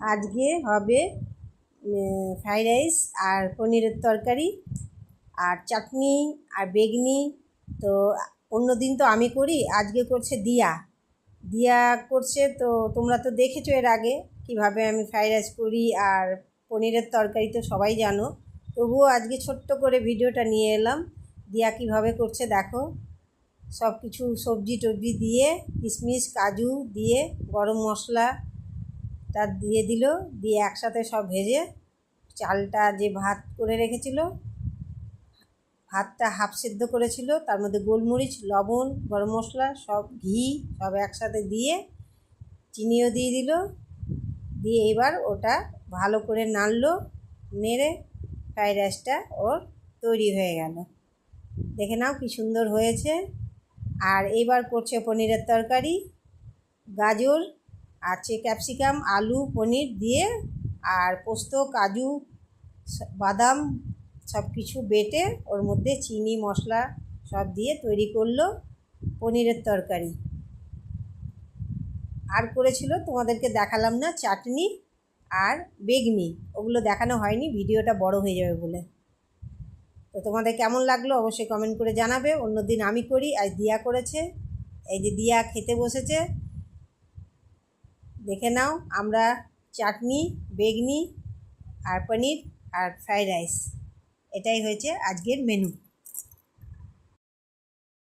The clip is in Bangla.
আজকে হবে ফ্রাইড রাইস আর পনিরের তরকারি আর চাটনি আর বেগনি। তো অন্য দিন তো আমি করি, আজকে করছে দিয়া। দিয়া করছে, তো তোমরা তো দেখেছো এর আগে কিভাবে আমি ফ্রাইড রাইস করি আর পনিরের তরকারি তো সবাই জানো। তবুও আজকে ছোট্ট করে ভিডিওটা নিয়ে এলাম, দিয়া কিভাবে করছে দেখো। সব কিছু সবজি টবজি দিয়ে, কিশমিশ কাজু দিয়ে, গরম মশলা তা দিয়ে দিল, দিয়ে একসাথে সব ভেজে চালটা যে ভাত করে রেখেছিল, ভাতটা হাফ সেদ্ধ করেছিল, তার মধ্যে গোলমরিচ, লবণ, গরম মশলা, সব ঘি সব একসাথে দিয়ে চিনিও দিয়ে দিল, দিয়ে এবার ওটা ভালো করে নাড়লো, নেড়ে ফ্রাইড রাইসটা ওর তৈরি হয়ে গেল। দেখে নাও কি সুন্দর হয়েছে। আর এবার করছে পনিরের তরকারি, গাজর আছে, ক্যাপসিকাম, আলু, পনির দিয়ে আর পোস্ত, কাজু, বাদাম সব কিছু বেটে ওর মধ্যে চিনি মশলা সব দিয়ে তৈরি করলো পনিরের তরকারি। আর করেছিল তোমাদেরকে দেখালাম না, চাটনি আর বেগনি, ওগুলো দেখানো হয়নি, ভিডিওটা বড় হয়ে যাবে বলে। তো তোমাদের কেমন লাগলো অবশ্যই কমেন্ট করে জানাবে। অন্য দিন আমি করি, আজ দিয়া করেছে। এই যে দিয়া খেতে বসেছে, দেখে নাও। আমরা চাটনি, বেগনি আর পনির আর ফ্রাইড রাইস, এটাই হয়েছে আজকের মেনু।